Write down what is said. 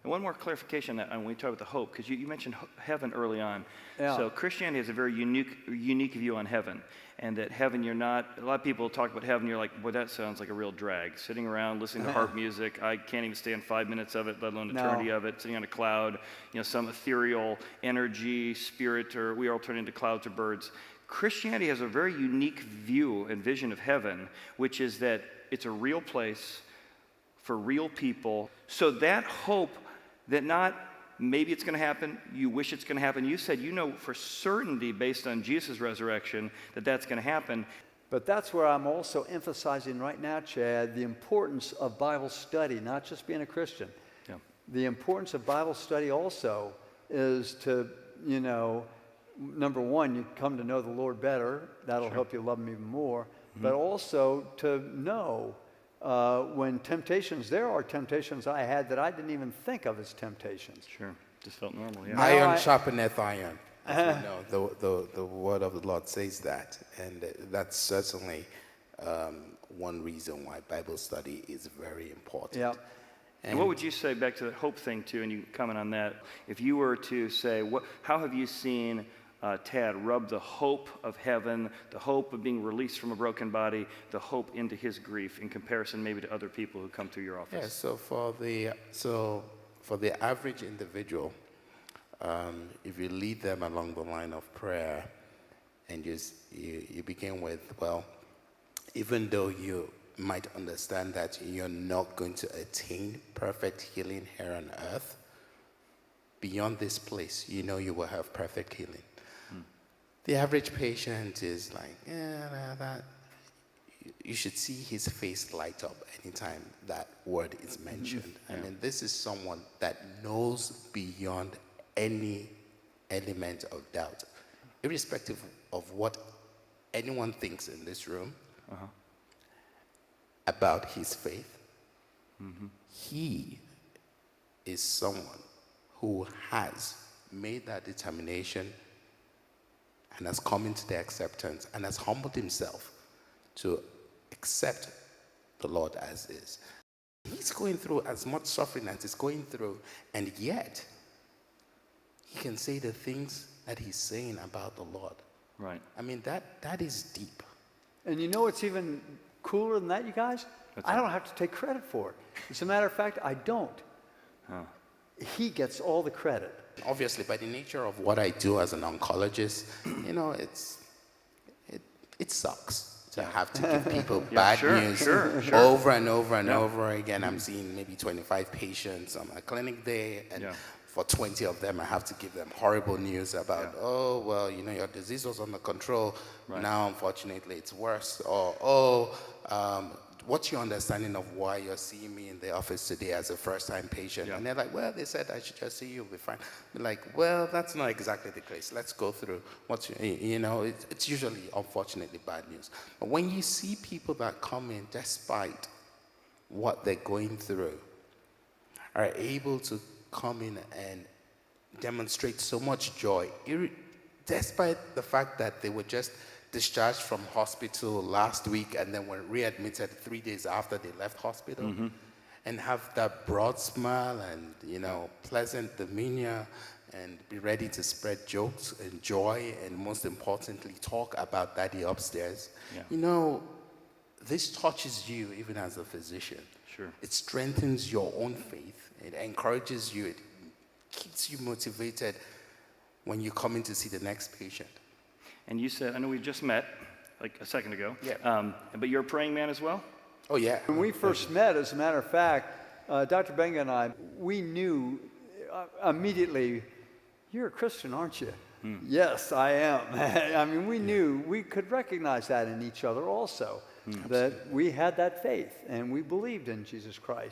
And one more clarification when we talk about the hope, because you mentioned heaven early on. Yeah. So Christianity has a very unique view on heaven, and that heaven, a lot of people talk about heaven, you're like, boy, that sounds like a real drag. Sitting around listening to harp music, I can't even stand 5 minutes of it, let alone eternity of it, sitting on a cloud, some ethereal energy, spirit, or we all turn into clouds or birds. Christianity has a very unique view and vision of heaven, which is that it's a real place for real people. So that hope that not maybe it's going to happen, you wish it's going to happen. You said for certainty based on Jesus' resurrection that that's going to happen. But that's where I'm also emphasizing right now, Chad, the importance of Bible study, not just being a Christian. Yeah. The importance of Bible study also is to, number one, you come to know the Lord better. That'll help you love him even more. Mm-hmm. But also to know when there are temptations I had that I didn't even think of as temptations. Sure, just felt normal, yeah. Iron sharpeneth iron. As we know, the word of the Lord says that. And that's certainly one reason why Bible study is very important. Yeah. And what would you say, back to the hope thing too, and you comment on that, if you were to say, how have you seen Tad rub the hope of heaven, the hope of being released from a broken body, the hope into his grief in comparison maybe to other people who come through your office? Yeah, so for the average individual, if you lead them along the line of prayer and you begin with, well, even though you might understand that you're not going to attain perfect healing here on earth, beyond this place, you will have perfect healing. The average patient is like, that. You should see his face light up anytime that word is mentioned. Yeah. I mean, this is someone that knows beyond any element of doubt, irrespective of what anyone thinks in this room about his faith. Mm-hmm. He is someone who has made that determination and has come into the acceptance and has humbled himself to accept the Lord as is. He's going through as much suffering as he's going through, and yet he can say the things that he's saying about the Lord. Right. I mean, that is deep. And it's even cooler than that, you guys? I don't have to take credit for it. As a matter of fact, I don't. Huh. He gets all the credit. Obviously, by the nature of what I do as an oncologist, it sucks to have to give people bad news over and over and over again. I'm seeing maybe 25 patients on a clinic day, and for 20 of them, I have to give them horrible news about, your disease was under control. Right. Now, unfortunately, it's worse. Or, what's your understanding of why you're seeing me in the office today as a first-time patient? Yeah. And they're like, well, they said I should just see you, you'll be fine. I'm like, well, that's not exactly the case. Let's go through it's usually, unfortunately, bad news. But when you see people that come in despite what they're going through, are able to come in and demonstrate so much joy, despite the fact that they were just discharged from hospital last week and then were readmitted 3 days after they left hospital, and have that broad smile and pleasant demeanor and be ready to spread jokes and joy, and most importantly talk about daddy upstairs. This touches you even as a physician. Sure. It strengthens your own faith. It encourages you. It keeps you motivated when you come in to see the next patient. And you said, I know we just met like a second ago. Yeah. But you're a praying man as well? Oh, yeah. When we first met, as a matter of fact, Dr. Benga and I, we knew immediately, you're a Christian, aren't you? Yes, I am. I mean, we knew, we could recognize that in each other also, that we had that faith and we believed in Jesus Christ.